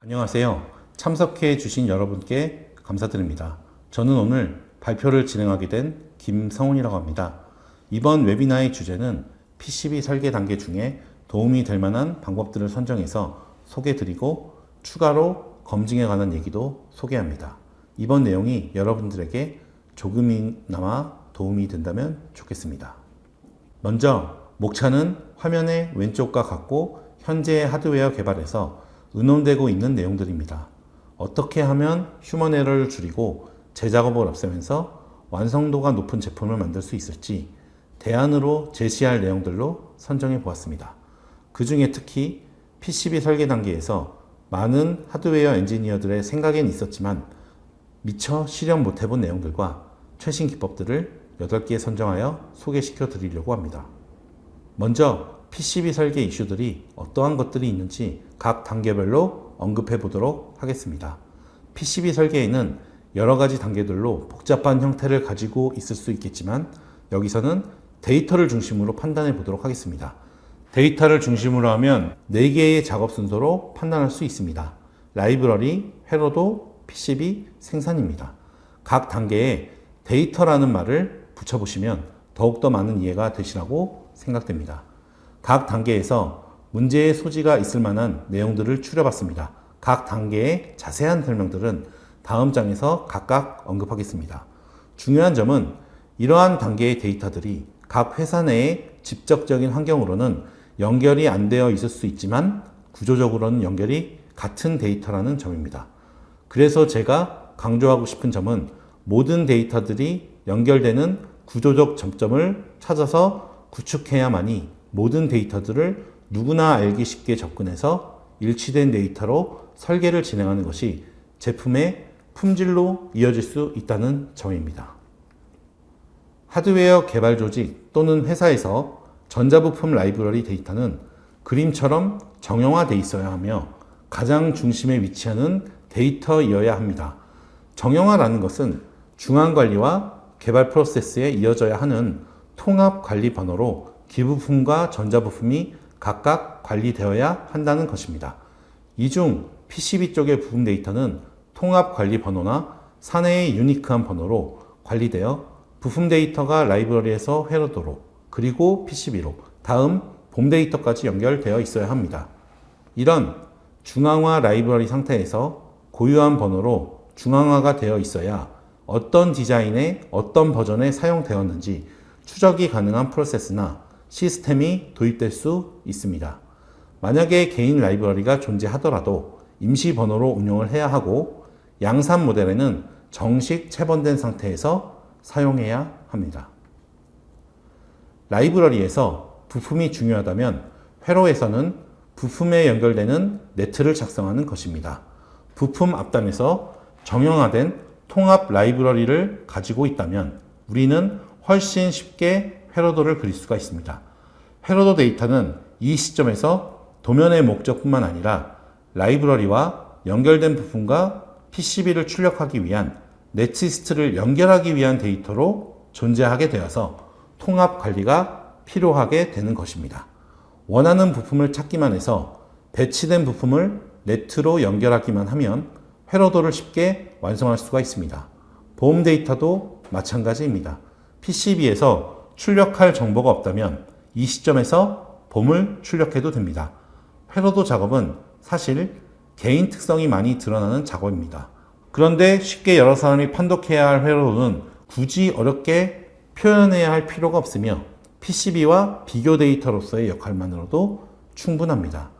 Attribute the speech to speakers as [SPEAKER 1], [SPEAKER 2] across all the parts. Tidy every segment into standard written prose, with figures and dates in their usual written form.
[SPEAKER 1] 안녕하세요. 참석해 주신 여러분께 감사드립니다. 저는 오늘 발표를 진행하게 된 김성훈이라고 합니다. 이번 웨비나의 주제는 PCB 설계 단계 중에 도움이 될 만한 방법들을 선정해서 소개드리고 추가로 검증에 관한 얘기도 소개합니다. 이번 내용이 여러분들에게 조금이나마 도움이 된다면 좋겠습니다. 먼저 목차는 화면의 왼쪽과 같고 현재의 하드웨어 개발에서 의논되고 있는 내용들입니다. 어떻게 하면 휴먼 에러를 줄이고 재작업을 없애면서 완성도가 높은 제품을 만들 수 있을지 대안으로 제시할 내용들로 선정해 보았습니다. 그 중에 특히 PCB 설계 단계에서 많은 하드웨어 엔지니어들의 생각엔 있었지만 미처 실현 못 해본 내용들과 최신 기법들을 8개 선정하여 소개시켜 드리려고 합니다. 먼저 PCB 설계 이슈들이 어떠한 것들이 있는지 각 단계별로 언급해 보도록 하겠습니다. PCB 설계에는 여러 가지 단계들로 복잡한 형태를 가지고 있을 수 있겠지만 여기서는 데이터를 중심으로 판단해 보도록 하겠습니다. 데이터를 중심으로 하면 4개의 작업 순서로 판단할 수 있습니다. 라이브러리, 회로도, PCB, 생산입니다. 각 단계에 데이터라는 말을 붙여보시면 더욱더 많은 이해가 되시라고 생각됩니다. 각 단계에서 문제의 소지가 있을 만한 내용들을 추려봤습니다. 각 단계의 자세한 설명들은 다음 장에서 각각 언급하겠습니다. 중요한 점은 이러한 단계의 데이터들이 각 회사 내의 직접적인 환경으로는 연결이 안 되어 있을 수 있지만 구조적으로는 연결이 같은 데이터라는 점입니다. 그래서 제가 강조하고 싶은 점은 모든 데이터들이 연결되는 구조적 접점을 찾아서 구축해야만이 모든 데이터들을 누구나 알기 쉽게 접근해서 일치된 데이터로 설계를 진행하는 것이 제품의 품질로 이어질 수 있다는 점입니다. 하드웨어 개발 조직 또는 회사에서 전자부품 라이브러리 데이터는 그림처럼 정형화되어 있어야 하며 가장 중심에 위치하는 데이터이어야 합니다. 정형화라는 것은 중앙관리와 개발 프로세스에 이어져야 하는 통합관리 번호로 기부품과 전자부품이 각각 관리되어야 한다는 것입니다. 이 중 PCB 쪽의 부품 데이터는 통합관리 번호나 사내의 유니크한 번호로 관리되어 부품 데이터가 라이브러리에서 회로도로 그리고 PCB로 다음 본 데이터까지 연결되어 있어야 합니다. 이런 중앙화 라이브러리 상태에서 고유한 번호로 중앙화가 되어 있어야 어떤 디자인의 어떤 버전에 사용되었는지 추적이 가능한 프로세스나 시스템이 도입될 수 있습니다. 만약에 개인 라이브러리가 존재하더라도 임시 번호로 운용을 해야 하고 양산 모델에는 정식 체번된 상태에서 사용해야 합니다. 라이브러리에서 부품이 중요하다면 회로에서는 부품에 연결되는 네트를 작성하는 것입니다. 부품 앞단에서 정형화된 통합 라이브러리를 가지고 있다면 우리는 훨씬 쉽게 회로도를 그릴 수가 있습니다. 회로도 데이터는 이 시점에서 도면의 목적뿐만 아니라 라이브러리와 연결된 부품과 PCB를 출력하기 위한 네트리스트를 연결하기 위한 데이터로 존재하게 되어서 통합 관리가 필요하게 되는 것입니다. 원하는 부품을 찾기만 해서 배치된 부품을 네트로 연결하기만 하면 회로도를 쉽게 완성할 수가 있습니다. 보험 데이터도 마찬가지입니다. PCB에서 출력할 정보가 없다면 이 시점에서 봄을 출력해도 됩니다. 회로도 작업은 사실 개인 특성이 많이 드러나는 작업입니다. 그런데 쉽게 여러 사람이 판독해야 할 회로도는 굳이 어렵게 표현해야 할 필요가 없으며 PCB와 비교 데이터로서의 역할만으로도 충분합니다.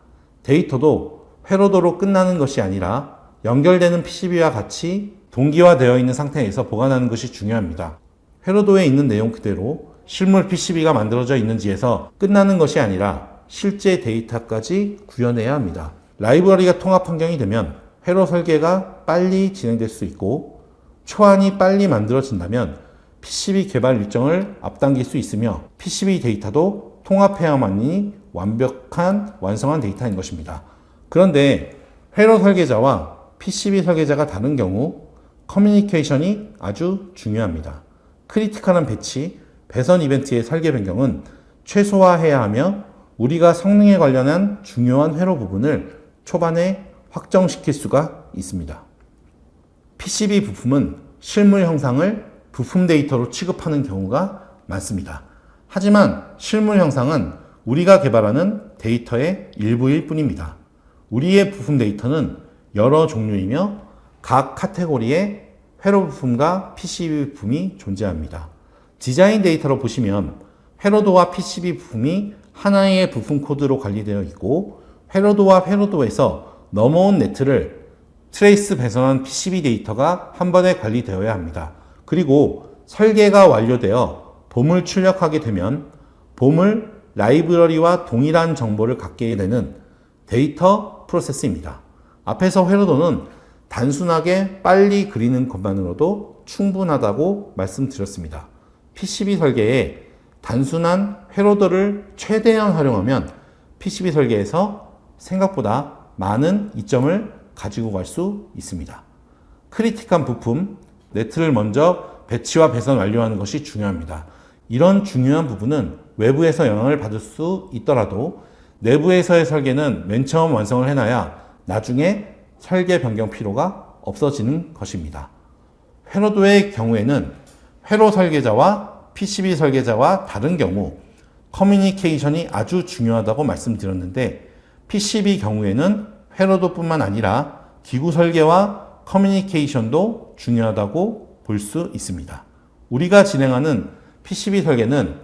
[SPEAKER 1] 데이터도 회로도로 끝나는 것이 아니라 연결되는 PCB와 같이 동기화되어 있는 상태에서 보관하는 것이 중요합니다. 회로도에 있는 내용 그대로 실물 PCB가 만들어져 있는지에서 끝나는 것이 아니라 실제 데이터까지 구현해야 합니다. 라이브러리가 통합 환경이 되면 회로 설계가 빨리 진행될 수 있고 초안이 빨리 만들어진다면 PCB 개발 일정을 앞당길 수 있으며 PCB 데이터도 통합해야만이 완성한 데이터인 것입니다. 그런데 회로 설계자와 PCB 설계자가 다른 경우 커뮤니케이션이 아주 중요합니다. 크리티컬한 배치, 배선 이벤트의 설계 변경은 최소화해야 하며 우리가 성능에 관련한 중요한 회로 부분을 초반에 확정시킬 수가 있습니다. PCB 부품은 실물 형상을 부품 데이터로 취급하는 경우가 많습니다. 하지만 실물 형상은 우리가 개발하는 데이터의 일부일 뿐입니다. 우리의 부품 데이터는 여러 종류이며 각 카테고리의 회로 부품과 PCB 부품이 존재합니다. 디자인 데이터로 보시면 회로도와 PCB 부품이 하나의 부품 코드로 관리되어 있고 회로도와 회로도에서 넘어온 네트를 트레이스 배선한 PCB 데이터가 한 번에 관리되어야 합니다. 그리고 설계가 완료되어 봄을 출력하게 되면 봄을 라이브러리와 동일한 정보를 갖게 되는 데이터 프로세스입니다. 앞에서 회로도는 단순하게 빨리 그리는 것만으로도 충분하다고 말씀드렸습니다. PCB 설계에 단순한 회로도를 최대한 활용하면 PCB 설계에서 생각보다 많은 이점을 가지고 갈 수 있습니다. 크리틱한 부품, 네트를 먼저 배치와 배선 완료하는 것이 중요합니다. 이런 중요한 부분은 외부에서 영향을 받을 수 있더라도 내부에서의 설계는 맨 처음 완성을 해놔야 나중에 설계 변경 필요가 없어지는 것입니다. 회로도의 경우에는 회로 설계자와 PCB 설계자와 다른 경우 커뮤니케이션이 아주 중요하다고 말씀드렸는데 PCB 경우에는 회로도뿐만 아니라 기구 설계와 커뮤니케이션도 중요하다고 볼 수 있습니다. 우리가 진행하는 PCB 설계는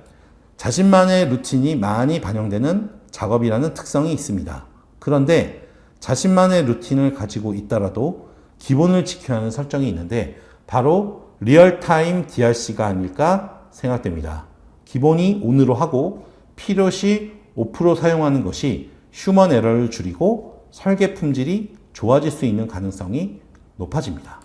[SPEAKER 1] 자신만의 루틴이 많이 반영되는 작업이라는 특성이 있습니다. 그런데 자신만의 루틴을 가지고 있더라도 기본을 지켜야 하는 설정이 있는데 바로 리얼타임 DRC가 아닐까 생각됩니다. 기본이 ON으로 하고 필요시 OFF로 사용하는 것이 휴먼 에러를 줄이고 설계 품질이 좋아질 수 있는 가능성이 높아집니다.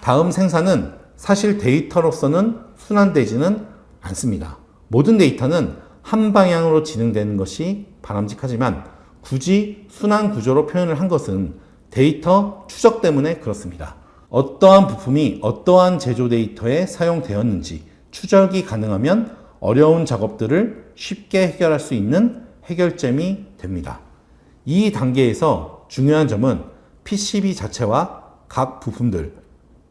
[SPEAKER 1] 다음 생산은 사실 데이터로서는 순환되지는 않습니다. 모든 데이터는 한 방향으로 진행되는 것이 바람직하지만 굳이 순환 구조로 표현을 한 것은 데이터 추적 때문에 그렇습니다. 어떠한 부품이 어떠한 제조 데이터에 사용되었는지 추적이 가능하면 어려운 작업들을 쉽게 해결할 수 있는 해결점이 됩니다. 이 단계에서 중요한 점은 PCB 자체와 각 부품들,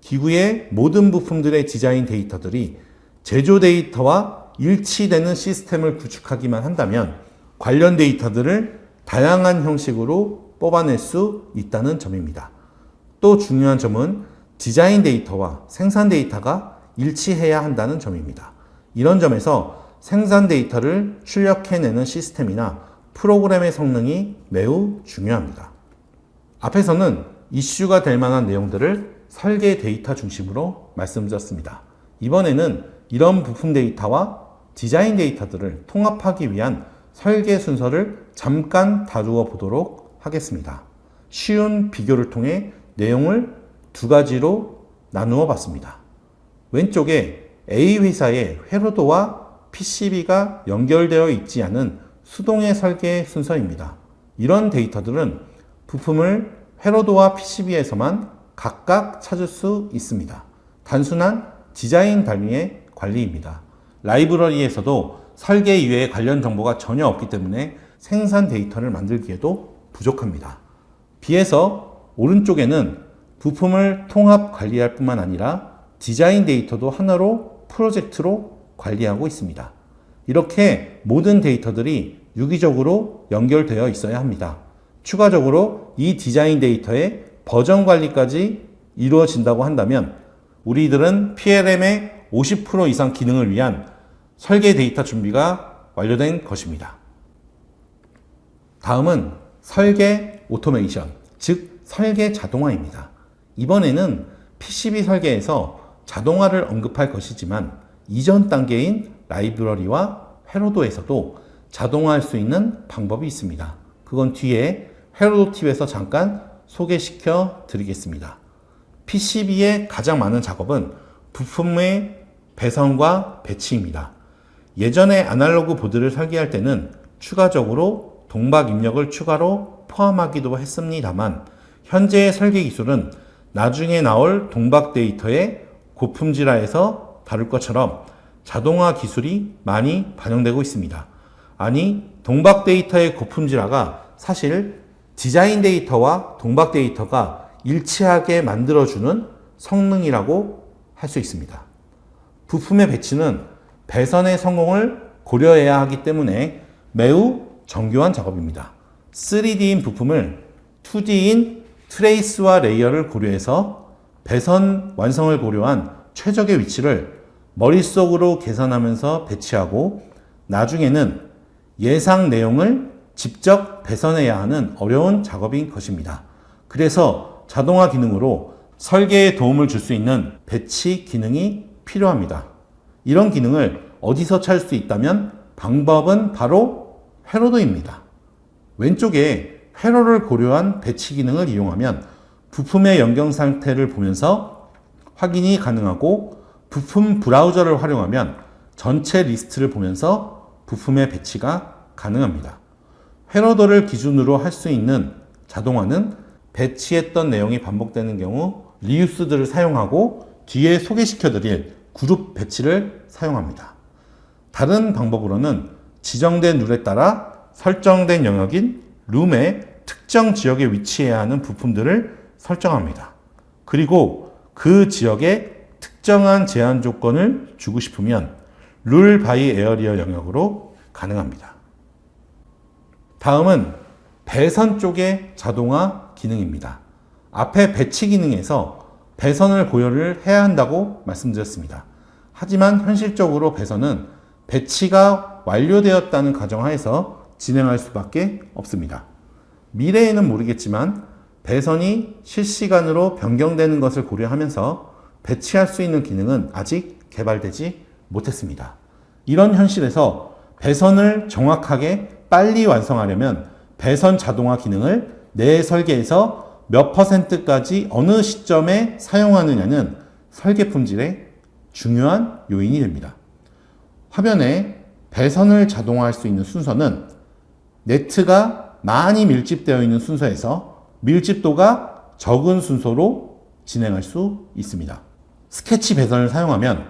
[SPEAKER 1] 기구의 모든 부품들의 디자인 데이터들이 제조 데이터와 일치되는 시스템을 구축하기만 한다면 관련 데이터들을 다양한 형식으로 뽑아낼 수 있다는 점입니다. 또 중요한 점은 디자인 데이터와 생산 데이터가 일치해야 한다는 점입니다. 이런 점에서 생산 데이터를 출력해내는 시스템이나 프로그램의 성능이 매우 중요합니다. 앞에서는 이슈가 될 만한 내용들을 설계 데이터 중심으로 말씀드렸습니다. 이번에는 이런 부품 데이터와 디자인 데이터들을 통합하기 위한 설계 순서를 잠깐 다루어 보도록 하겠습니다. 쉬운 비교를 통해 내용을 두 가지로 나누어 봤습니다. 왼쪽에 A 회사의 회로도와 PCB가 연결되어 있지 않은 수동의 설계 순서입니다. 이런 데이터들은 부품을 회로도와 PCB에서만 각각 찾을 수 있습니다. 단순한 디자인 단위의 관리입니다. 라이브러리에서도 설계 이외에 관련 정보가 전혀 없기 때문에 생산 데이터를 만들기에도 부족합니다. 비해서 오른쪽에는 부품을 통합 관리할 뿐만 아니라 디자인 데이터도 하나로 프로젝트로 관리하고 있습니다. 이렇게 모든 데이터들이 유기적으로 연결되어 있어야 합니다. 추가적으로 이 디자인 데이터의 버전 관리까지 이루어진다고 한다면 우리들은 PLM의 50% 이상 기능을 위한 설계 데이터 준비가 완료된 것입니다. 다음은 설계 오토메이션, 즉 설계 자동화입니다. 이번에는 PCB 설계에서 자동화를 언급할 것이지만 이전 단계인 라이브러리와 회로도에서도 자동화할 수 있는 방법이 있습니다. 그건 뒤에 회로도 팁에서 잠깐 소개시켜 드리겠습니다. PCB의 가장 많은 작업은 부품의 배선과 배치입니다. 예전에 아날로그 보드를 설계할 때는 추가적으로 동박 입력을 추가로 포함하기도 했습니다만 현재의 설계 기술은 나중에 나올 동박 데이터의 고품질화에서 다룰 것처럼 자동화 기술이 많이 반영되고 있습니다. 아니, 동박 데이터의 고품질화가 사실 디자인 데이터와 동박 데이터가 일치하게 만들어주는 성능이라고 할 수 있습니다. 부품의 배치는 배선의 성공을 고려해야 하기 때문에 매우 정교한 작업입니다. 3D인 부품을 2D인 트레이스와 레이어를 고려해서 배선 완성을 고려한 최적의 위치를 머릿속으로 계산하면서 배치하고 나중에는 예상 내용을 직접 배선해야 하는 어려운 작업인 것입니다. 그래서 자동화 기능으로 설계에 도움을 줄 수 있는 배치 기능이 필요합니다. 이런 기능을 어디서 찾을 수 있다면 방법은 바로 회로도입니다. 왼쪽에 회로를 고려한 배치 기능을 이용하면 부품의 연경 상태를 보면서 확인이 가능하고 부품 브라우저를 활용하면 전체 리스트를 보면서 부품의 배치가 가능합니다. 회로도를 기준으로 할 수 있는 자동화는 배치했던 내용이 반복되는 경우 리유스들을 사용하고 뒤에 소개시켜드릴 그룹 배치를 사용합니다. 다른 방법으로는 지정된 룰에 따라 설정된 영역인 룸의 특정 지역에 위치해야 하는 부품들을 설정합니다. 그리고 그 지역에 특정한 제한 조건을 주고 싶으면 룰 바이 에어리어 영역으로 가능합니다. 다음은 배선 쪽의 자동화 기능입니다. 앞에 배치 기능에서 배선을 고려를 해야 한다고 말씀드렸습니다. 하지만 현실적으로 배선은 배치가 완료되었다는 가정하에서 진행할 수밖에 없습니다. 미래에는 모르겠지만 배선이 실시간으로 변경되는 것을 고려하면서 배치할 수 있는 기능은 아직 개발되지 못했습니다. 이런 현실에서 배선을 정확하게 빨리 완성하려면 배선 자동화 기능을 내 설계에서 몇 %까지 어느 시점에 사용하느냐는 설계 품질의 중요한 요인이 됩니다. 화면에 배선을 자동화할 수 있는 순서는 네트가 많이 밀집되어 있는 순서에서 밀집도가 적은 순서로 진행할 수 있습니다. 스케치 배선을 사용하면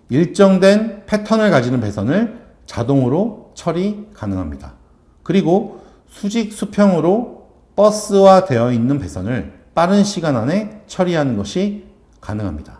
[SPEAKER 1] 일정된 패턴을 가지는 배선을 자동으로 처리 가능합니다. 그리고 수직 수평으로 버스화 되어 있는 배선을 빠른 시간 안에 처리하는 것이 가능합니다.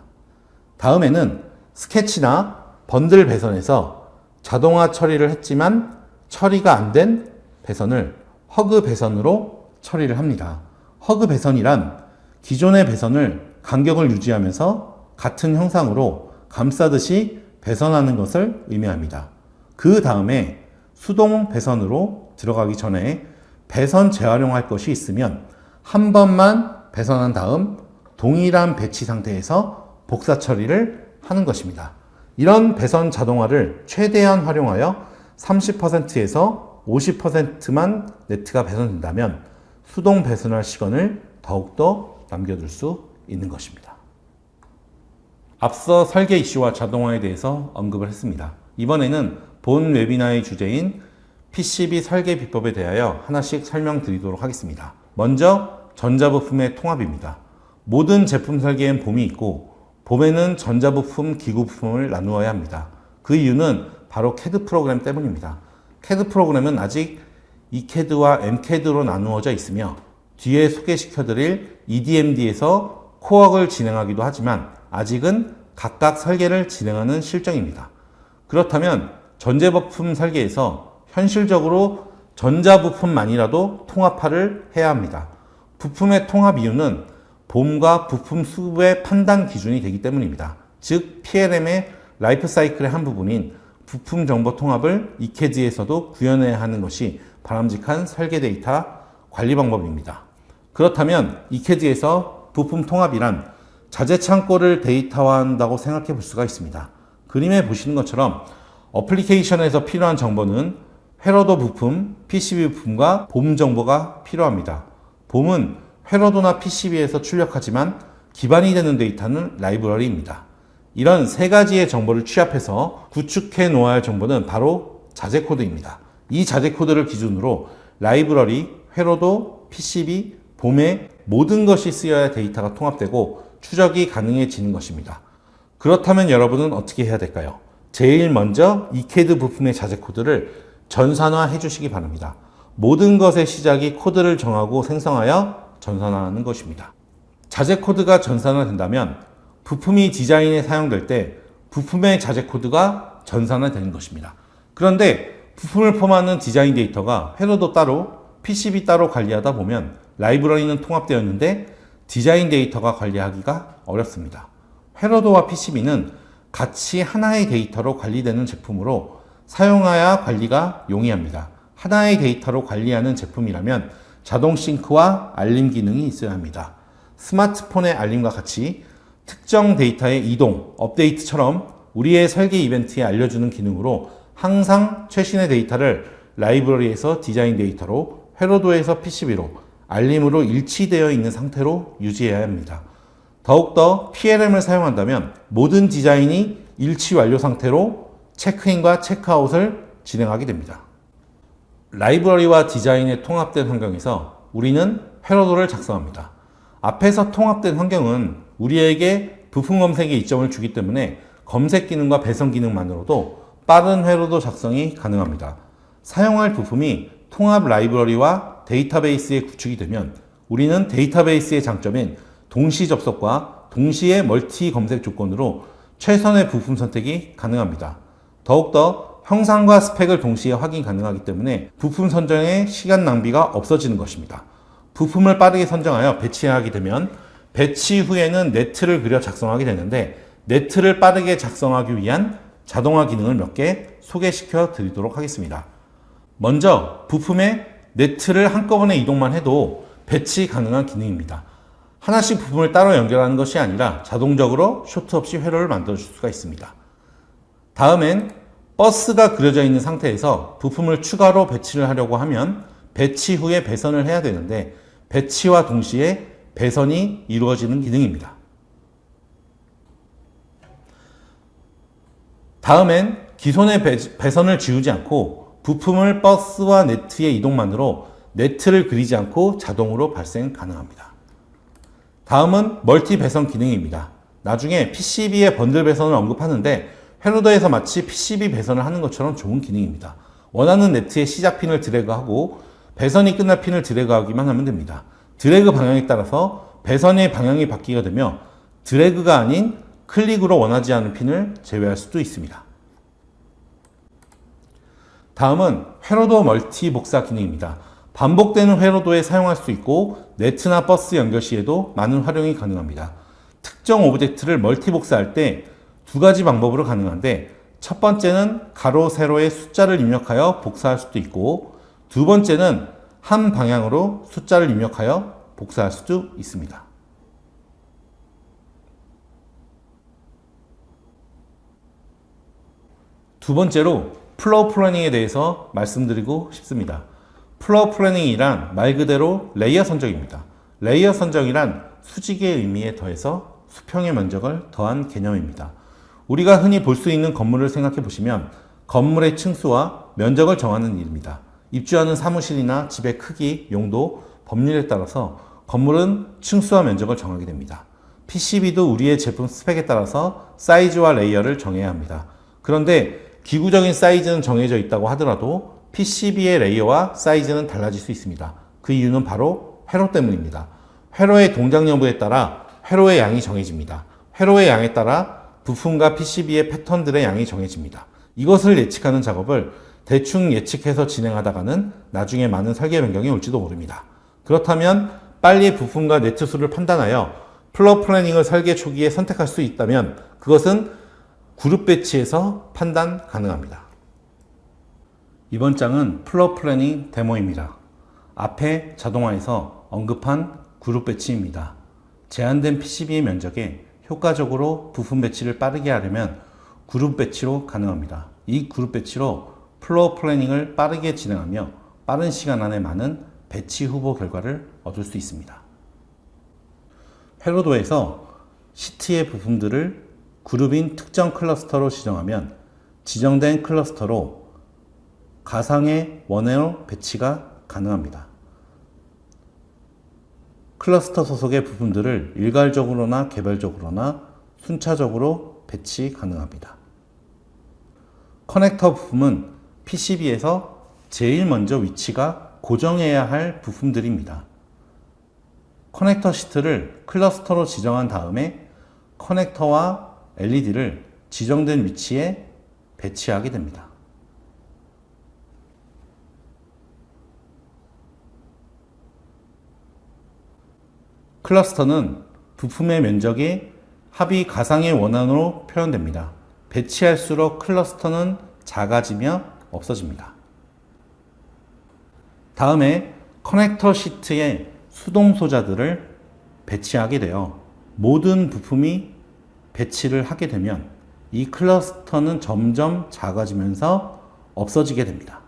[SPEAKER 1] 다음에는 스케치나 번들 배선에서 자동화 처리를 했지만 처리가 안 된 배선을 허그 배선으로 처리를 합니다. 허그 배선이란 기존의 배선을 간격을 유지하면서 같은 형상으로 감싸듯이 배선하는 것을 의미합니다. 그 다음에 수동 배선으로 들어가기 전에 배선 재활용할 것이 있으면 한 번만 배선한 다음 동일한 배치 상태에서 복사 처리를 하는 것입니다. 이런 배선 자동화를 최대한 활용하여 30%에서 50%만 네트가 배선된다면 수동 배선할 시간을 더욱더 남겨둘 수 있는 것입니다. 앞서 설계 이슈와 자동화에 대해서 언급을 했습니다. 이번에는 본 웨비나의 주제인 PCB 설계 비법에 대하여 하나씩 설명드리도록 하겠습니다. 먼저 전자부품의 통합입니다. 모든 제품 설계엔 봄이 있고 봄에는 전자부품, 기구부품을 나누어야 합니다. 그 이유는 바로 CAD 프로그램 때문입니다. CAD 프로그램은 아직 ECAD와 MCAD로 나누어져 있으며 뒤에 소개시켜드릴 EDMD에서 코어를 진행하기도 하지만 아직은 각각 설계를 진행하는 실정입니다. 그렇다면 전자부품 설계에서 현실적으로 전자부품만이라도 통합화를 해야 합니다. 부품의 통합 이유는 봄과 부품 수의 판단 기준이 되기 때문입니다. 즉 PLM의 라이프 사이클의 한 부분인 부품 정보 통합을 ECAD에서도 구현해야 하는 것이 바람직한 설계 데이터 관리 방법입니다. 그렇다면 ECAD에서 부품 통합이란 자재 창고를 데이터화한다고 생각해 볼 수가 있습니다. 그림에 보시는 것처럼 어플리케이션에서 필요한 정보는 회로도 부품, PCB 부품과 봄 정보가 필요합니다. 봄은 회로도나 PCB에서 출력하지만 기반이 되는 데이터는 라이브러리입니다. 이런 세 가지의 정보를 취합해서 구축해 놓아야 할 정보는 바로 자재 코드입니다. 이 자재 코드를 기준으로 라이브러리, 회로도, PCB, 봄의 모든 것이 쓰여야 데이터가 통합되고 추적이 가능해지는 것입니다. 그렇다면 여러분은 어떻게 해야 될까요? 제일 먼저 ECAD 부품의 자재 코드를 전산화해 주시기 바랍니다. 모든 것의 시작이 코드를 정하고 생성하여 전산화하는 것입니다. 자재 코드가 전산화된다면 부품이 디자인에 사용될 때 부품의 자재 코드가 전산화되는 것입니다. 그런데 부품을 포함하는 디자인 데이터가 회로도 따로, PCB 따로 관리하다 보면 라이브러리는 통합되었는데 디자인 데이터가 관리하기가 어렵습니다. 회로도와 PCB는 같이 하나의 데이터로 관리되는 제품으로 사용하여 관리가 용이합니다. 하나의 데이터로 관리하는 제품이라면 자동 싱크와 알림 기능이 있어야 합니다. 스마트폰의 알림과 같이 특정 데이터의 이동, 업데이트처럼 우리의 설계 이벤트에 알려주는 기능으로 항상 최신의 데이터를 라이브러리에서 디자인 데이터로, 회로도에서 PCB로, 알림으로 일치되어 있는 상태로 유지해야 합니다. 더욱더 PLM을 사용한다면 모든 디자인이 일치 완료 상태로 체크인과 체크아웃을 진행하게 됩니다. 라이브러리와 디자인의 통합된 환경에서 우리는 회로도를 작성합니다. 앞에서 통합된 환경은 우리에게 부품 검색에 이점을 주기 때문에 검색 기능과 배선 기능만으로도 빠른 회로도 작성이 가능합니다. 사용할 부품이 통합 라이브러리와 데이터베이스에 구축이 되면 우리는 데이터베이스의 장점인 동시 접속과 동시에 멀티 검색 조건으로 최선의 부품 선택이 가능합니다. 더욱더 형상과 스펙을 동시에 확인 가능하기 때문에 부품 선정에 시간 낭비가 없어지는 것입니다. 부품을 빠르게 선정하여 배치하게 되면 배치 후에는 네트를 그려 작성하게 되는데 네트를 빠르게 작성하기 위한 자동화 기능을 몇 개 소개시켜 드리도록 하겠습니다. 먼저 부품의 네트를 한꺼번에 이동만 해도 배치 가능한 기능입니다. 하나씩 부품을 따로 연결하는 것이 아니라 자동적으로 쇼트 없이 회로를 만들어 줄 수가 있습니다. 다음엔 버스가 그려져 있는 상태에서 부품을 추가로 배치를 하려고 하면 배치 후에 배선을 해야 되는데 배치와 동시에 배선이 이루어지는 기능입니다. 다음엔 기존의 배선을 지우지 않고 부품을 버스와 네트의 이동만으로 네트를 그리지 않고 자동으로 발생 가능합니다. 다음은 멀티 배선 기능입니다. 나중에 PCB의 번들 배선을 언급하는데 회로도에서 마치 PCB 배선을 하는 것처럼 좋은 기능입니다. 원하는 네트의 시작 핀을 드래그하고 배선이 끝날 핀을 드래그하기만 하면 됩니다. 드래그 방향에 따라서 배선의 방향이 바뀌게 되며 드래그가 아닌 클릭으로 원하지 않은 핀을 제외할 수도 있습니다. 다음은 회로도 멀티 복사 기능입니다. 반복되는 회로도에 사용할 수 있고 네트나 버스 연결 시에도 많은 활용이 가능합니다. 특정 오브젝트를 멀티 복사할 때 두 가지 방법으로 가능한데 첫 번째는 가로, 세로에 숫자를 입력하여 복사할 수도 있고 두 번째는 한 방향으로 숫자를 입력하여 복사할 수도 있습니다. 두 번째로 플로우 플래닝에 대해서 말씀드리고 싶습니다. 플로우 플래닝이란 말 그대로 레이어 선정입니다. 레이어 선정이란 수직의 의미에 더해서 수평의 면적을 더한 개념입니다. 우리가 흔히 볼 수 있는 건물을 생각해 보시면 건물의 층수와 면적을 정하는 일입니다. 입주하는 사무실이나 집의 크기, 용도, 법률에 따라서 건물은 층수와 면적을 정하게 됩니다. PCB도 우리의 제품 스펙에 따라서 사이즈와 레이어를 정해야 합니다. 그런데 기구적인 사이즈는 정해져 있다고 하더라도 PCB의 레이어와 사이즈는 달라질 수 있습니다. 그 이유는 바로 회로 때문입니다. 회로의 동작 여부에 따라 회로의 양이 정해집니다. 회로의 양에 따라 부품과 PCB의 패턴들의 양이 정해집니다. 이것을 예측하는 작업을 대충 예측해서 진행하다가는 나중에 많은 설계 변경이 올지도 모릅니다. 그렇다면 빨리 부품과 네트 수를 판단하여 플로우 플래닝을 설계 초기에 선택할 수 있다면 그것은 그룹 배치에서 판단 가능합니다. 이번 장은 플로우 플래닝 데모입니다. 앞에 자동화에서 언급한 그룹 배치입니다. 제한된 PCB의 면적에 효과적으로 부품 배치를 빠르게 하려면 그룹 배치로 가능합니다. 이 그룹 배치로 플로우 플래닝을 빠르게 진행하며 빠른 시간 안에 많은 배치 후보 결과를 얻을 수 있습니다. 회로도에서 시트의 부품들을 그룹인 특정 클러스터로 지정하면 지정된 클러스터로 가상의 원회로 배치가 가능합니다. 클러스터 소속의 부품들을 일괄적으로나 개별적으로나 순차적으로 배치 가능합니다. 커넥터 부품은 PCB에서 제일 먼저 위치가 고정해야 할 부품들입니다. 커넥터 시트를 클러스터로 지정한 다음에 커넥터와 LED를 지정된 위치에 배치하게 됩니다. 클러스터는 부품의 면적이 합이 가상의 원안으로 표현됩니다. 배치할수록 클러스터는 작아지며 없어집니다. 다음에 커넥터 시트에 수동 소자들을 배치하게 되어 모든 부품이 배치를 하게 되면 이 클러스터는 점점 작아지면서 없어지게 됩니다.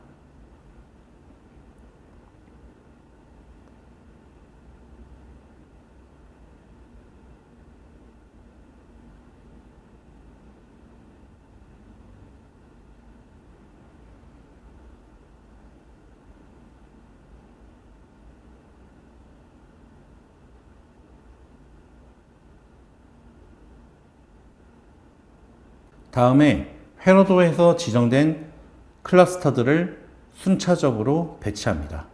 [SPEAKER 1] 다음에 회로도에서 지정된 클러스터들을 순차적으로 배치합니다.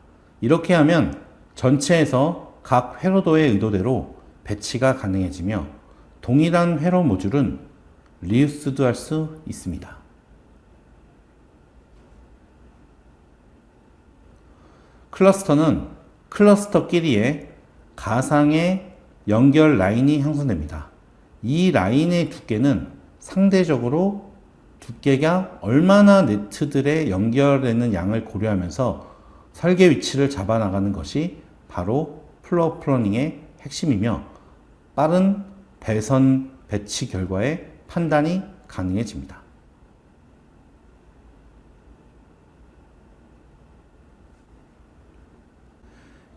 [SPEAKER 1] 이렇게 하면 전체에서 각 회로도의 의도대로 배치가 가능해지며 동일한 회로 모듈은 리유스도 할 수 있습니다. 클러스터는 클러스터끼리의 가상의 연결 라인이 형성됩니다. 이 라인의 두께는 상대적으로 두께가 얼마나 네트들의 연결되는 양을 고려하면서 설계 위치를 잡아나가는 것이 바로 플로어 플래닝의 핵심이며 빠른 배선 배치 결과의 판단이 가능해집니다.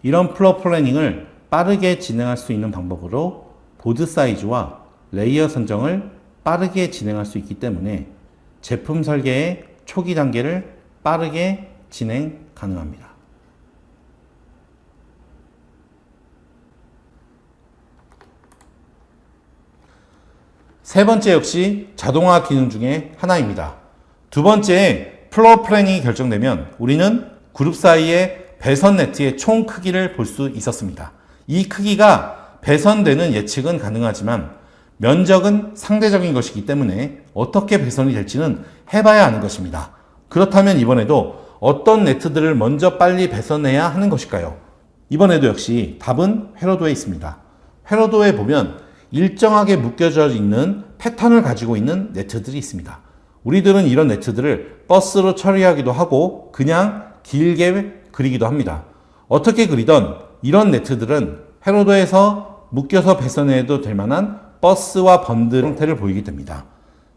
[SPEAKER 1] 이런 플로어 플래닝을 빠르게 진행할 수 있는 방법으로 보드 사이즈와 레이어 선정을 빠르게 진행할 수 있기 때문에 제품 설계의 초기 단계를 빠르게 진행 가능합니다. 세 번째 역시 자동화 기능 중에 하나입니다. 두 번째 플로어 플래닝이 결정되면 우리는 그룹 사이의 배선 네트의 총 크기를 볼 수 있었습니다. 이 크기가 배선되는 예측은 가능하지만 면적은 상대적인 것이기 때문에 어떻게 배선이 될지는 해봐야 하는 것입니다. 그렇다면 이번에도 어떤 네트들을 먼저 빨리 배선해야 하는 것일까요? 이번에도 역시 답은 회로도에 있습니다. 회로도에 보면 일정하게 묶여져 있는 패턴을 가지고 있는 네트들이 있습니다. 우리들은 이런 네트들을 버스로 처리하기도 하고 그냥 길게 그리기도 합니다. 어떻게 그리던 이런 네트들은 회로도에서 묶여서 배선해도 될 만한 버스와 번들 형태를 보이게 됩니다.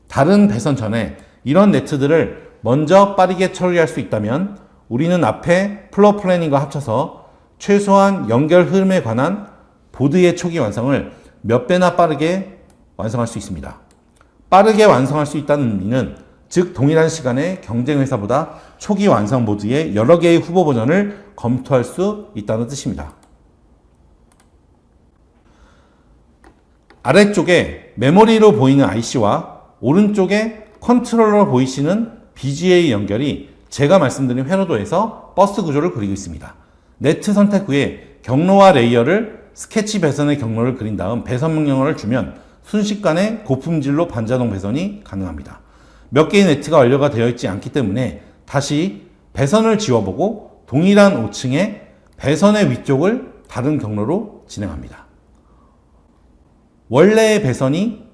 [SPEAKER 1] 다른 배선 전에 이런 네트들을 먼저 빠르게 처리할 수 있다면 우리는 앞에 플로어 플래닝과 합쳐서 최소한 연결 흐름에 관한 보드의 초기 완성을 몇 배나 빠르게 완성할 수 있습니다. 빠르게 완성할 수 있다는 의미는 즉 동일한 시간에 경쟁 회사보다 초기 완성 보드의 여러 개의 후보 버전을 검토할 수 있다는 뜻입니다. 아래쪽에 메모리로 보이는 IC와 오른쪽에 컨트롤러로 보이시는 BGA 연결이 제가 말씀드린 회로도에서 버스 구조를 그리고 있습니다. 네트 선택 후에 경로와 레이어를 스케치 배선의 경로를 그린 다음 배선 명령어를 주면 순식간에 고품질로 반자동 배선이 가능합니다. 몇 개의 네트가 완료가 되어 있지 않기 때문에 다시 배선을 지워보고 동일한 5층에 배선의 위쪽을 다른 경로로 진행합니다. 원래의 배선이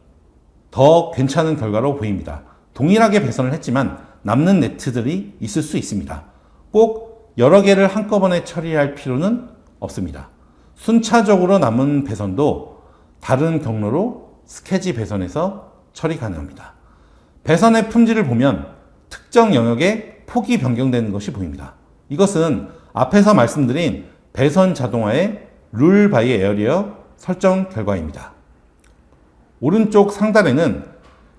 [SPEAKER 1] 더 괜찮은 결과로 보입니다. 동일하게 배선을 했지만 남는 네트들이 있을 수 있습니다. 꼭 여러 개를 한꺼번에 처리할 필요는 없습니다. 순차적으로 남은 배선도 다른 경로로 스케치 배선에서 처리 가능합니다. 배선의 품질을 보면 특정 영역의 폭이 변경되는 것이 보입니다. 이것은 앞에서 말씀드린 배선 자동화의 룰 바이 에어리어 설정 결과입니다. 오른쪽 상단에는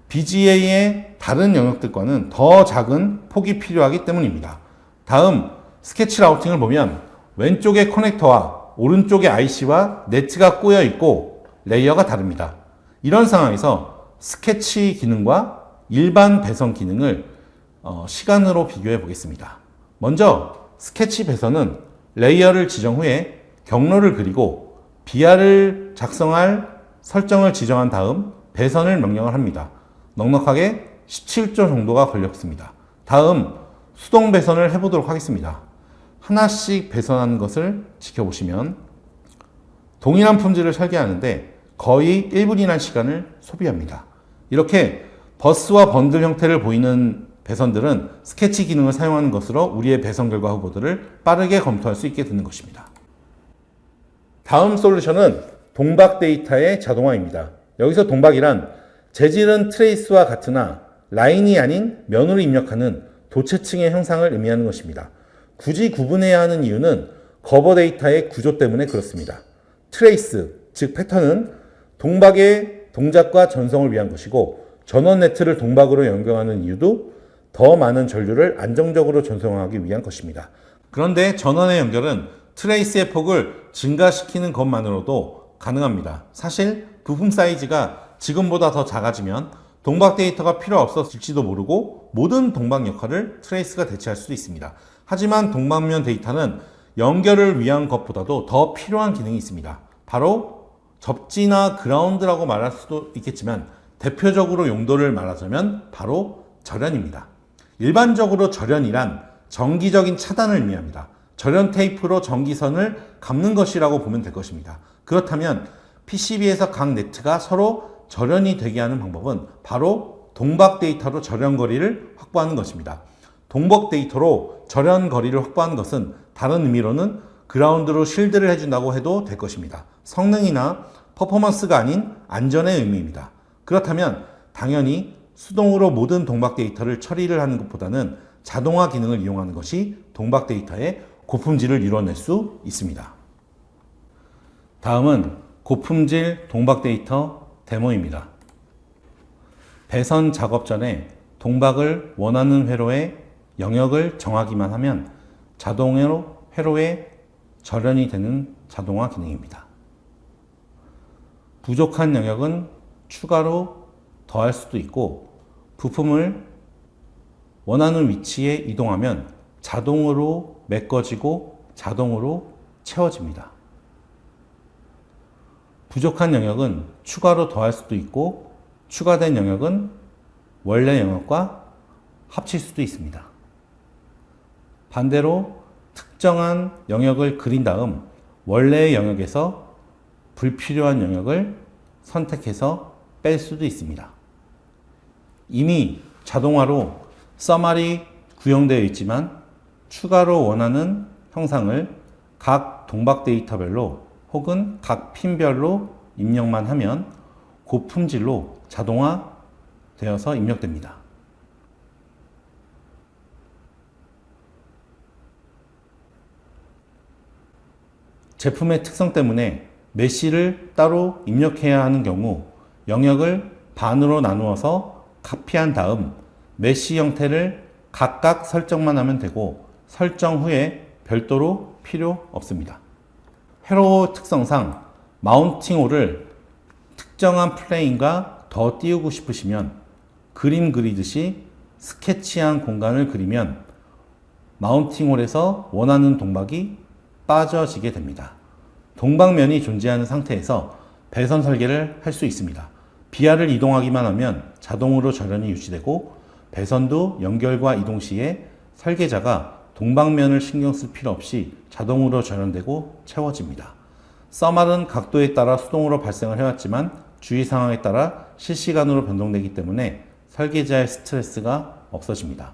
[SPEAKER 1] BGA의 다른 영역들과는 더 작은 폭이 필요하기 때문입니다. 다음 스케치 라우팅을 보면 왼쪽의 커넥터와 오른쪽의 IC와 네트가 꼬여 있고 레이어가 다릅니다. 이런 상황에서 스케치 기능과 일반 배선 기능을 시간으로 비교해 보겠습니다. 먼저 스케치 배선은 레이어를 지정 후에 경로를 그리고 BR을 작성할 설정을 지정한 다음 배선을 명령을 합니다. 넉넉하게 17조 정도가 걸렸습니다. 다음 수동 배선을 해보도록 하겠습니다. 하나씩 배선하는 것을 지켜보시면 동일한 품질을 설계하는데 거의 1분이라는 시간을 소비합니다. 이렇게 버스와 번들 형태를 보이는 배선들은 스케치 기능을 사용하는 것으로 우리의 배선 결과 후보들을 빠르게 검토할 수 있게 되는 것입니다. 다음 솔루션은 동박 데이터의 자동화입니다. 여기서 동박이란 재질은 트레이스와 같으나 라인이 아닌 면으로 입력하는 도체층의 형상을 의미하는 것입니다. 굳이 구분해야 하는 이유는 거버 데이터의 구조 때문에 그렇습니다. 트레이스, 즉 패턴은 동박의 동작과 전송을 위한 것이고 전원 네트를 동박으로 연결하는 이유도 더 많은 전류를 안정적으로 전송하기 위한 것입니다. 그런데 전원의 연결은 트레이스의 폭을 증가시키는 것만으로도 가능합니다. 사실 부품 사이즈가 지금보다 더 작아지면 동박 데이터가 필요 없어질지도 모르고 모든 동박 역할을 트레이스가 대체할 수도 있습니다. 하지만 동방면 데이터는 연결을 위한 것보다도 더 필요한 기능이 있습니다. 바로 접지나 그라운드라고 말할 수도 있겠지만 대표적으로 용도를 말하자면 바로 절연입니다. 일반적으로 절연이란 정기적인 차단을 의미합니다. 절연 테이프로 전기선을 감는 것이라고 보면 될 것입니다. 그렇다면 PCB에서 각 네트가 서로 절연이 되게 하는 방법은 바로 동박 데이터로 절연 거리를 확보하는 것입니다. 동박 데이터로 절연 거리를 확보하는 것은 다른 의미로는 그라운드로 실드를 해준다고 해도 될 것입니다. 성능이나 퍼포먼스가 아닌 안전의 의미입니다. 그렇다면 당연히 수동으로 모든 동박 데이터를 처리를 하는 것보다는 자동화 기능을 이용하는 것이 동박 데이터의 고품질을 이뤄낼 수 있습니다. 다음은 고품질 동박 데이터 데모입니다. 배선 작업 전에 동박을 원하는 회로의 영역을 정하기만 하면 자동으로 회로에 절연이 되는 자동화 기능입니다. 부족한 영역은 추가로 더할 수도 있고 부품을 원하는 위치에 이동하면 자동으로 메꿔지고 자동으로 채워집니다. 부족한 영역은 추가로 더할 수도 있고 추가된 영역은 원래 영역과 합칠 수도 있습니다. 반대로 특정한 영역을 그린 다음 원래의 영역에서 불필요한 영역을 선택해서 뺄 수도 있습니다. 이미 자동화로 서말이 구형되어 있지만 추가로 원하는 형상을 각 동박 데이터별로 혹은 각 핀별로 입력만 하면 고품질로 자동화 되어서 입력됩니다. 제품의 특성 때문에 메시를 따로 입력해야 하는 경우 영역을 반으로 나누어서 카피한 다음 메시 형태를 각각 설정만 하면 되고 설정 후에 별도로 필요 없습니다. 회로 특성상 마운팅 홀을 특정한 플레인과 더 띄우고 싶으시면 그림 그리듯이 스케치한 공간을 그리면 마운팅 홀에서 원하는 동박이 빠져지게 됩니다. 동박면이 존재하는 상태에서 배선 설계를 할 수 있습니다. BR을 이동하기만 하면 자동으로 절연이 유지되고 배선도 연결과 이동 시에 설계자가 동방면을 신경 쓸 필요 없이 자동으로 절연되고 채워집니다. 서말은 각도에 따라 수동으로 발생을 해왔지만 주의 상황에 따라 실시간으로 변동되기 때문에 설계자의 스트레스가 없어집니다.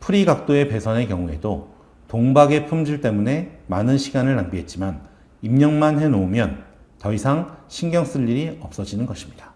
[SPEAKER 1] 프리 각도의 배선의 경우에도 동박의 품질 때문에 많은 시간을 낭비했지만 입력만 해놓으면 더 이상 신경 쓸 일이 없어지는 것입니다.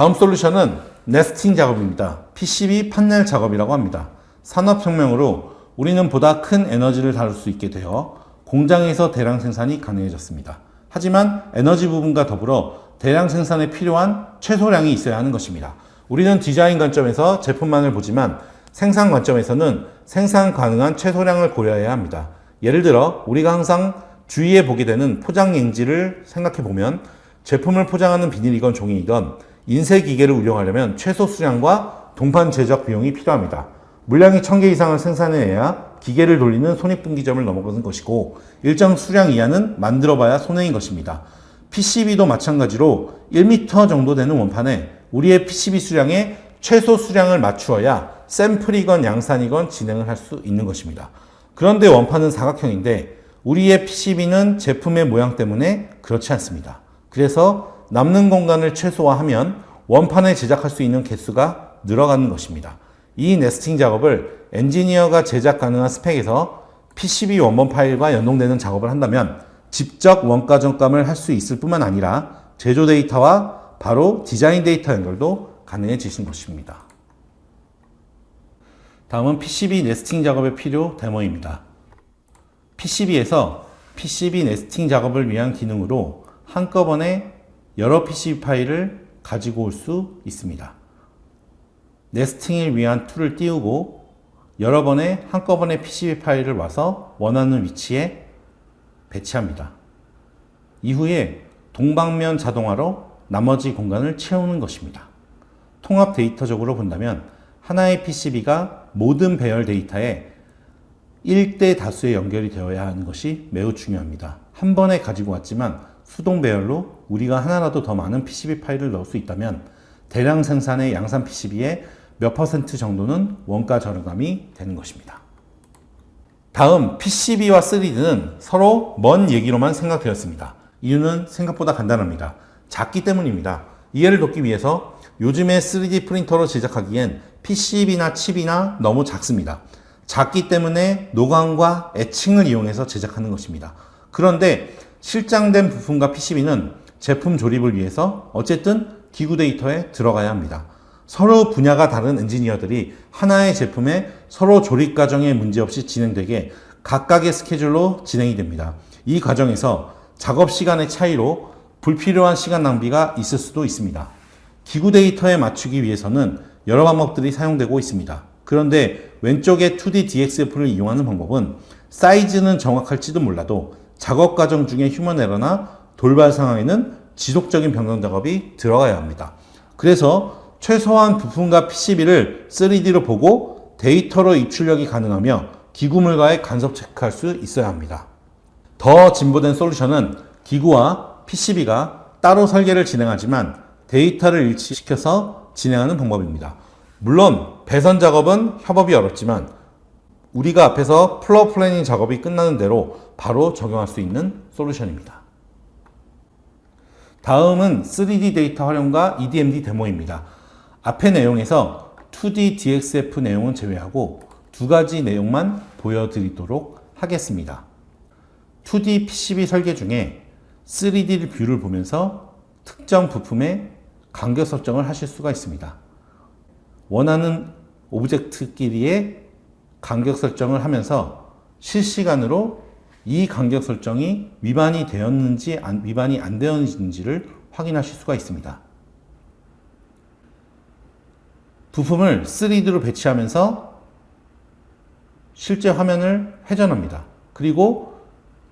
[SPEAKER 1] 다음 솔루션은 네스팅 작업입니다. PCB 판넬 작업이라고 합니다. 산업혁명으로 우리는 보다 큰 에너지를 다룰 수 있게 되어 공장에서 대량 생산이 가능해졌습니다. 하지만 에너지 부분과 더불어 대량 생산에 필요한 최소량이 있어야 하는 것입니다. 우리는 디자인 관점에서 제품만을 보지만 생산 관점에서는 생산 가능한 최소량을 고려해야 합니다. 예를 들어 우리가 항상 주위에 보게 되는 포장용지를 생각해 보면 제품을 포장하는 비닐이건 종이이건 인쇄 기계를 운영하려면 최소 수량과 동판 제작 비용이 필요합니다. 물량이 1000개 이상을 생산해야 기계를 돌리는 손익분기점을 넘어가는 것이고 일정 수량 이하는 만들어봐야 손해인 것입니다. PCB도 마찬가지로 1m 정도 되는 원판에 우리의 PCB 수량의 최소 수량을 맞추어야 샘플이건 양산이건 진행을 할 수 있는 것입니다. 그런데 원판은 사각형인데 우리의 PCB는 제품의 모양 때문에 그렇지 않습니다. 그래서 남는 공간을 최소화하면 원판을 제작할 수 있는 개수가 늘어가는 것입니다. 이 네스팅 작업을 엔지니어가 제작 가능한 스펙에서 PCB 원본 파일과 연동되는 작업을 한다면 직접 원가 정감을 할 수 있을 뿐만 아니라 제조 데이터와 바로 디자인 데이터 연결도 가능해지신 것입니다. 다음은 PCB 네스팅 작업에 필요 데모입니다. PCB에서 PCB 네스팅 작업을 위한 기능으로 한꺼번에 여러 PCB 파일을 가지고 올 수 있습니다. 네스팅을 위한 툴을 띄우고 여러 번의 한꺼번에 PCB 파일을 와서 원하는 위치에 배치합니다. 이후에 동방면 자동화로 나머지 공간을 채우는 것입니다. 통합 데이터적으로 본다면 하나의 PCB가 모든 배열 데이터에 1대 다수에 연결이 되어야 하는 것이 매우 중요합니다. 한 번에 가지고 왔지만 수동 배열로 우리가 하나라도 더 많은 PCB 파일을 넣을 수 있다면 대량 생산의 양산 PCB의 몇 % 정도는 원가 절감이 되는 것입니다. 다음 PCB와 3D는 서로 먼 얘기로만 생각되었습니다. 이유는 생각보다 간단합니다. 작기 때문입니다. 이해를 돕기 위해서 요즘에 3D 프린터로 제작하기엔 PCB나 칩이나 너무 작습니다. 작기 때문에 노광과 에칭을 이용해서 제작하는 것입니다. 그런데 실장된 부품과 PCB는 제품 조립을 위해서 어쨌든 기구 데이터에 들어가야 합니다. 서로 분야가 다른 엔지니어들이 하나의 제품에 서로 조립 과정에 문제없이 진행되게 각각의 스케줄로 진행이 됩니다. 이 과정에서 작업 시간의 차이로 불필요한 시간 낭비가 있을 수도 있습니다. 기구 데이터에 맞추기 위해서는 여러 방법들이 사용되고 있습니다. 그런데 왼쪽의 2D DXF를 이용하는 방법은 사이즈는 정확할지도 몰라도 작업 과정 중에 휴먼 에러나 돌발 상황에는 지속적인 변경 작업이 들어가야 합니다. 그래서 최소한 부품과 PCB를 3D로 보고 데이터로 입출력이 가능하며 기구물과의 간섭 체크할 수 있어야 합니다. 더 진보된 솔루션은 기구와 PCB가 따로 설계를 진행하지만 데이터를 일치시켜서 진행하는 방법입니다. 물론 배선 작업은 협업이 어렵지만 우리가 앞에서 플로어 플래닝 작업이 끝나는 대로 바로 적용할 수 있는 솔루션입니다. 다음은 3D 데이터 활용과 EDMD 데모입니다. 앞의 내용에서 2D DXF 내용은 제외하고 두 가지 내용만 보여드리도록 하겠습니다. 2D PCB 설계 중에 3D 뷰를 보면서 특정 부품의 간격 설정을 하실 수가 있습니다. 원하는 오브젝트끼리의 간격 설정을 하면서 실시간으로 이 간격 설정이 위반이 되었는지 위반이 안 되었는지를 확인하실 수가 있습니다. 부품을 3D로 배치하면서 실제 화면을 회전합니다. 그리고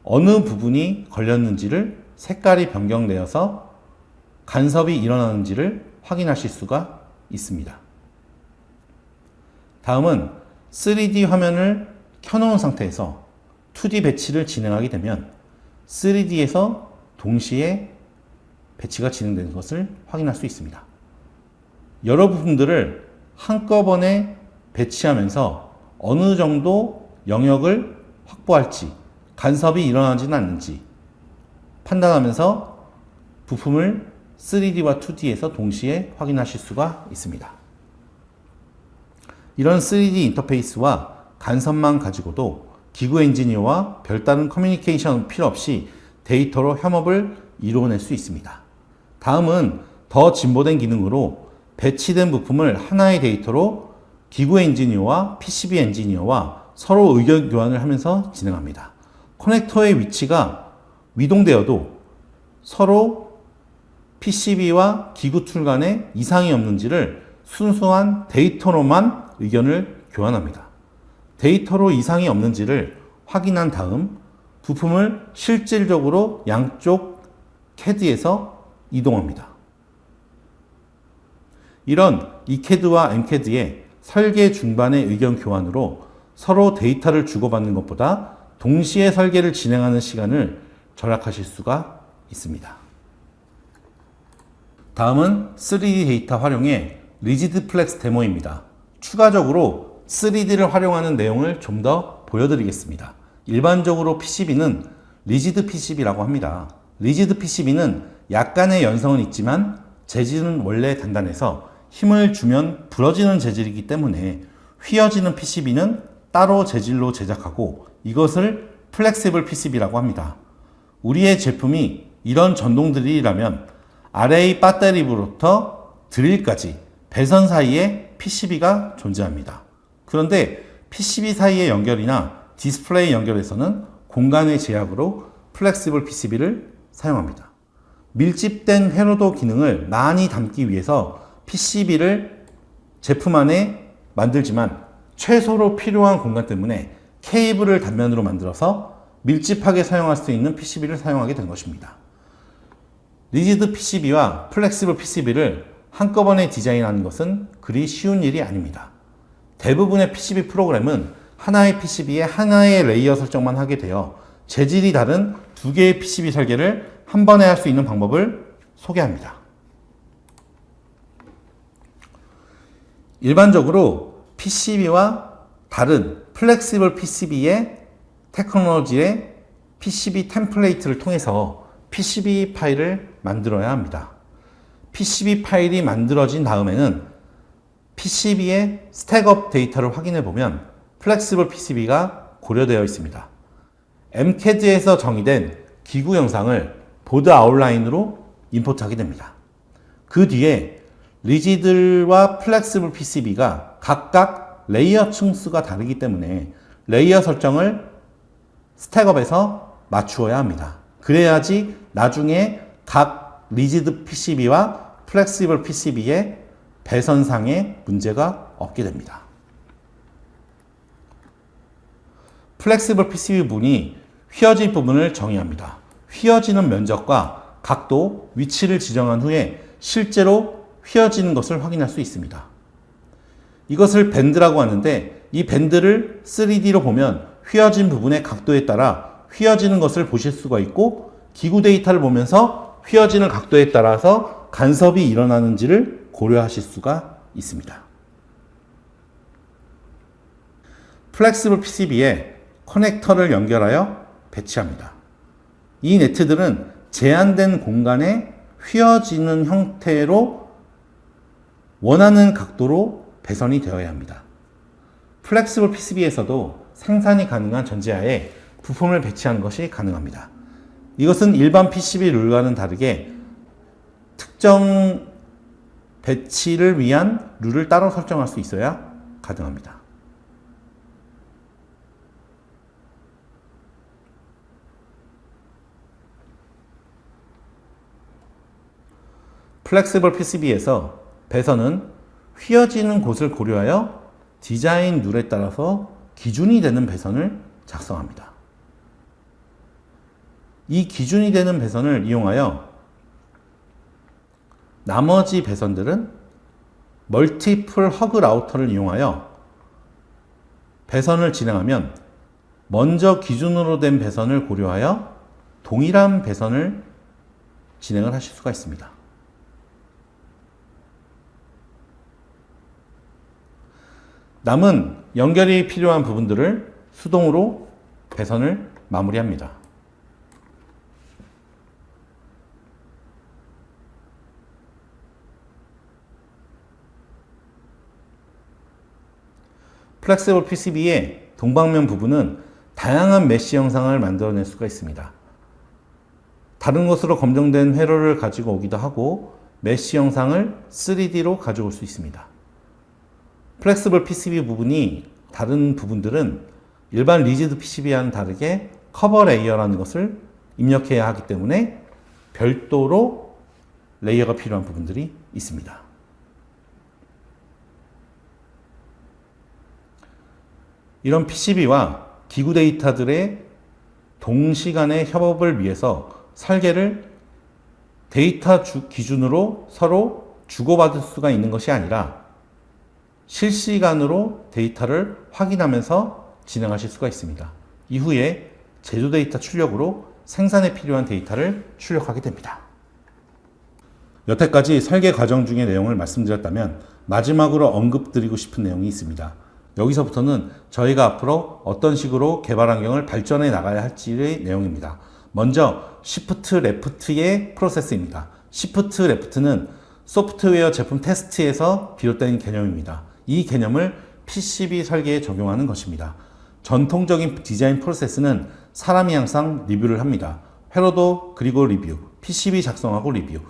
[SPEAKER 1] 어느 부분이 걸렸는지를 색깔이 변경되어서 간섭이 일어나는지를 확인하실 수가 있습니다. 다음은 3D 화면을 켜놓은 상태에서 2D 배치를 진행하게 되면 3D에서 동시에 배치가 진행되는 것을 확인할 수 있습니다. 여러 부품들을 한꺼번에 배치하면서 어느 정도 영역을 확보할지, 간섭이 일어나지는 않는지 판단하면서 부품을 3D와 2D에서 동시에 확인하실 수가 있습니다. 이런 3D 인터페이스와 간섭만 가지고도 기구 엔지니어와 별다른 커뮤니케이션 필요 없이 데이터로 협업을 이루어낼 수 있습니다. 다음은 더 진보된 기능으로 배치된 부품을 하나의 데이터로 기구 엔지니어와 PCB 엔지니어와 서로 의견 교환을 하면서 진행합니다. 커넥터의 위치가 이동되어도 서로 PCB와 기구 툴 간에 이상이 없는지를 순수한 데이터로만 의견을 교환합니다. 데이터로 이상이 없는지를 확인한 다음 부품을 실질적으로 양쪽 CAD에서 이동합니다. 이런 ECAD와 MCAD의 설계 중반의 의견 교환으로 서로 데이터를 주고받는 것보다 동시에 설계를 진행하는 시간을 절약하실 수가 있습니다. 다음은 3D 데이터 활용의 리지드 플렉스 데모입니다. 추가적으로 3D를 활용하는 내용을 좀 더 보여드리겠습니다. 일반적으로 PCB는 리지드 PCB라고 합니다. 리지드 PCB는 약간의 연성은 있지만 재질은 원래 단단해서 힘을 주면 부러지는 재질이기 때문에 휘어지는 PCB는 따로 재질로 제작하고 이것을 플렉시블 PCB라고 합니다. 우리의 제품이 이런 전동드릴이라면 RA 배터리부터 드릴까지 배선 사이에 PCB가 존재합니다. 그런데 PCB 사이의 연결이나 디스플레이 연결에서는 공간의 제약으로 플렉시블 PCB를 사용합니다. 밀집된 회로도 기능을 많이 담기 위해서 PCB를 제품 안에 만들지만 최소로 필요한 공간 때문에 케이블을 단면으로 만들어서 밀집하게 사용할 수 있는 PCB를 사용하게 된 것입니다. 리지드 PCB와 플렉시블 PCB를 한꺼번에 디자인하는 것은 그리 쉬운 일이 아닙니다. 대부분의 PCB 프로그램은 하나의 PCB에 하나의 레이어 설정만 하게 되어 재질이 다른 두 개의 PCB 설계를 한 번에 할 수 있는 방법을 소개합니다. 일반적으로 PCB와 다른 플렉시블 PCB의 테크놀로지의 PCB 템플레이트를 통해서 PCB 파일을 만들어야 합니다. PCB 파일이 만들어진 다음에는 PCB의 스택업 데이터를 확인해 보면 플렉시블 PCB가 고려되어 있습니다. MCAD에서 정의된 기구 영상을 보드 아웃라인으로 임포트하게 됩니다. 그 뒤에 리지드와 플렉시블 PCB가 각각 레이어 층수가 다르기 때문에 레이어 설정을 스택업에서 맞추어야 합니다. 그래야지 나중에 각 리지드 PCB와 플렉시블 PCB의 배선상에 문제가 없게 됩니다. 플렉시블 PCB 부분이 휘어질 부분을 정의합니다. 휘어지는 면적과 각도, 위치를 지정한 후에 실제로 휘어지는 것을 확인할 수 있습니다. 이것을 밴드라고 하는데 이 밴드를 3D로 보면 휘어진 부분의 각도에 따라 휘어지는 것을 보실 수가 있고 기구 데이터를 보면서 휘어지는 각도에 따라서 간섭이 일어나는지를 고려하실 수가 있습니다. 플렉시블 PCB에 커넥터를 연결하여 배치합니다. 이 네트들은 제한된 공간에 휘어지는 형태로 원하는 각도로 배선이 되어야 합니다. 플렉시블 PCB에서도 생산이 가능한 전제하에 부품을 배치하는 것이 가능합니다. 이것은 일반 PCB 룰과는 다르게 특정 배치를 위한 룰을 따로 설정할 수 있어야 가능합니다. 플렉시블 PCB에서 배선은 휘어지는 곳을 고려하여 디자인 룰에 따라서 기준이 되는 배선을 작성합니다. 이 기준이 되는 배선을 이용하여 나머지 배선들은 멀티플 허그 라우터를 이용하여 배선을 진행하면 먼저 기준으로 된 배선을 고려하여 동일한 배선을 진행을 하실 수가 있습니다. 남은 연결이 필요한 부분들을 수동으로 배선을 마무리합니다. 플렉시블 PCB의 동방면 부분은 다양한 메쉬 형상을 만들어낼 수가 있습니다. 다른 것으로 검정된 회로를 가지고 오기도 하고 메쉬 영상을 3D로 가져올 수 있습니다. 플렉스블 PCB 부분이 다른 부분들은 일반 리지드 PCB와는 다르게 커버 레이어라는 것을 입력해야 하기 때문에 별도로 레이어가 필요한 부분들이 있습니다. 이런 PCB와 기구 데이터들의 동시간의 협업을 위해서 설계를 데이터 기준으로 서로 주고받을 수가 있는 것이 아니라 실시간으로 데이터를 확인하면서 진행하실 수가 있습니다. 이후에 제조 데이터 출력으로 생산에 필요한 데이터를 출력하게 됩니다. 여태까지 설계 과정 중의 내용을 말씀드렸다면 마지막으로 언급드리고 싶은 내용이 있습니다. 여기서부터는 저희가 앞으로 어떤 식으로 개발 환경을 발전해 나가야 할지의 내용입니다. 먼저 시프트 레프트의 프로세스입니다. 시프트 레프트는 소프트웨어 제품 테스트에서 비롯된 개념입니다. 이 개념을 PCB 설계에 적용하는 것입니다. 전통적인 디자인 프로세스는 사람이 항상 리뷰를 합니다. 회로도 그리고 리뷰, PCB 작성하고 리뷰.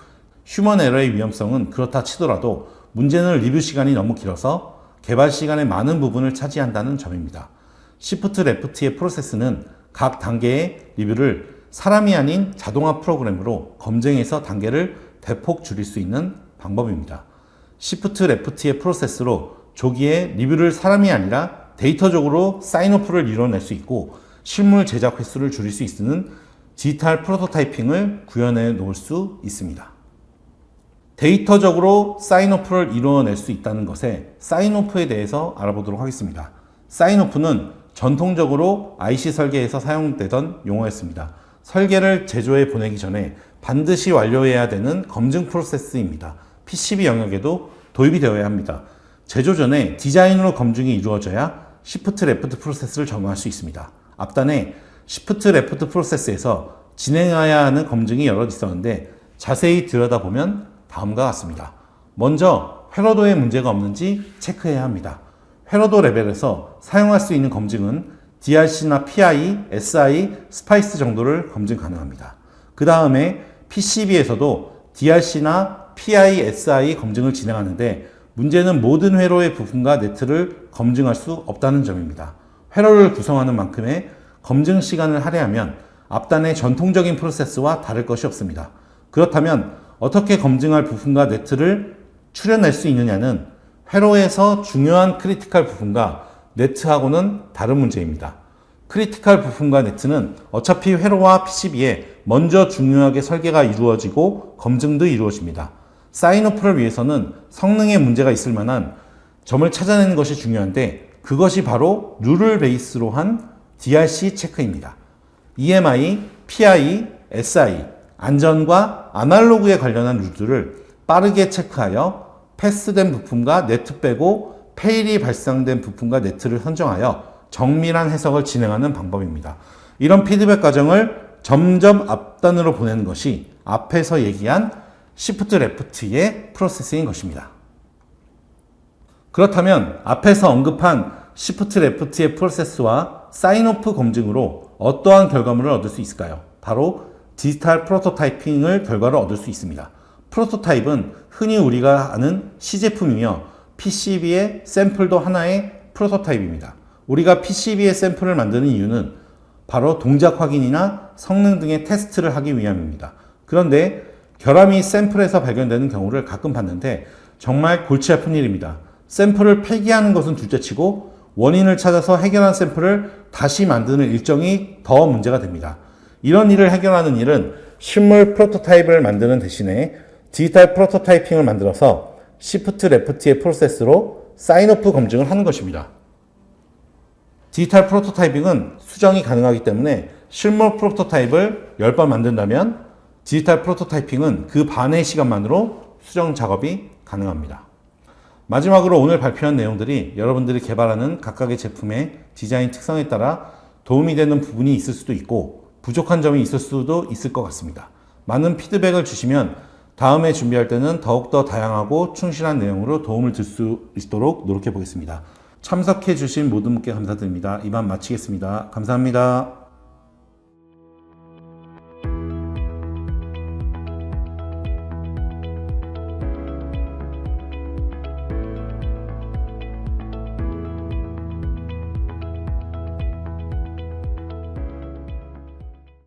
[SPEAKER 1] 휴먼 에러의 위험성은 그렇다 치더라도 문제는 리뷰 시간이 너무 길어서 개발 시간의 많은 부분을 차지한다는 점입니다. 시프트 레프트의 프로세스는 각 단계의 리뷰를 사람이 아닌 자동화 프로그램으로 검증해서 단계를 대폭 줄일 수 있는 방법입니다. 시프트 레프트의 프로세스로 조기에 리뷰를 사람이 아니라 데이터적으로 사인오프를 이뤄낼 수 있고 실물 제작 횟수를 줄일 수 있는 디지털 프로토타이핑을 구현해 놓을 수 있습니다. 데이터적으로 사인오프를 이루어낼 수 있다는 것에 사인오프에 대해서 알아보도록 하겠습니다. 사인오프는 전통적으로 IC 설계에서 사용되던 용어였습니다. 설계를 제조해 보내기 전에 반드시 완료해야 되는 검증 프로세스입니다. PCB 영역에도 도입이 되어야 합니다. 제조 전에 디자인으로 검증이 이루어져야 시프트 레프트 프로세스를 적용할 수 있습니다. 앞단에 시프트 레프트 프로세스에서 진행해야 하는 검증이 여럿 있었는데 자세히 들여다보면 다음과 같습니다. 먼저 회로도에 문제가 없는지 체크해야 합니다. 회로도 레벨에서 사용할 수 있는 검증은 DRC나 PI, SI, 스파이스 정도를 검증 가능합니다. 그 다음에 PCB에서도 DRC나 PI, SI 검증을 진행하는데 문제는 모든 회로의 부품과 네트를 검증할 수 없다는 점입니다. 회로를 구성하는 만큼의 검증 시간을 할애하면 앞단의 전통적인 프로세스와 다를 것이 없습니다. 그렇다면 어떻게 검증할 부품과 네트를 추려낼 수 있느냐는 회로에서 중요한 크리티컬 부품과 네트하고는 다른 문제입니다. 크리티컬 부품과 네트는 어차피 회로와 PCB에 먼저 중요하게 설계가 이루어지고 검증도 이루어집니다. 사인오프를 위해서는 성능에 문제가 있을 만한 점을 찾아내는 것이 중요한데 그것이 바로 룰을 베이스로 한 DRC 체크입니다. EMI, PI, SI, 안전과 아날로그에 관련한 룰들을 빠르게 체크하여 패스된 부품과 네트 빼고 페일이 발생된 부품과 네트를 선정하여 정밀한 해석을 진행하는 방법입니다. 이런 피드백 과정을 점점 앞단으로 보내는 것이 앞에서 얘기한 시프트 레프트의 프로세스인 것입니다. 그렇다면 앞에서 언급한 시프트 레프트의 프로세스와 사인오프 검증으로 어떠한 결과물을 얻을 수 있을까요? 바로 디지털 프로토타이핑을 결과로 얻을 수 있습니다. 프로토타입은 흔히 우리가 아는 시제품이며 PCB의 샘플도 하나의 프로토타입입니다. 우리가 PCB의 샘플을 만드는 이유는 바로 동작 확인이나 성능 등의 테스트를 하기 위함입니다. 그런데 결함이 샘플에서 발견되는 경우를 가끔 봤는데 정말 골치 아픈 일입니다. 샘플을 폐기하는 것은 둘째치고 원인을 찾아서 해결한 샘플을 다시 만드는 일정이 더 문제가 됩니다. 이런 일을 해결하는 일은 실물 프로토타입을 만드는 대신에 디지털 프로토타이핑을 만들어서 시프트 레프트의 프로세스로 사인오프 검증을 하는 것입니다. 디지털 프로토타이핑은 수정이 가능하기 때문에 실물 프로토타입을 10번 만든다면 디지털 프로토타이핑은 그 반의 시간만으로 수정 작업이 가능합니다. 마지막으로 오늘 발표한 내용들이 여러분들이 개발하는 각각의 제품의 디자인 특성에 따라 도움이 되는 부분이 있을 수도 있고 부족한 점이 있을 수도 있을 것 같습니다. 많은 피드백을 주시면 다음에 준비할 때는 더욱더 다양하고 충실한 내용으로 도움을 줄 수 있도록 노력해 보겠습니다. 참석해 주신 모든 분께 감사드립니다. 이만 마치겠습니다. 감사합니다.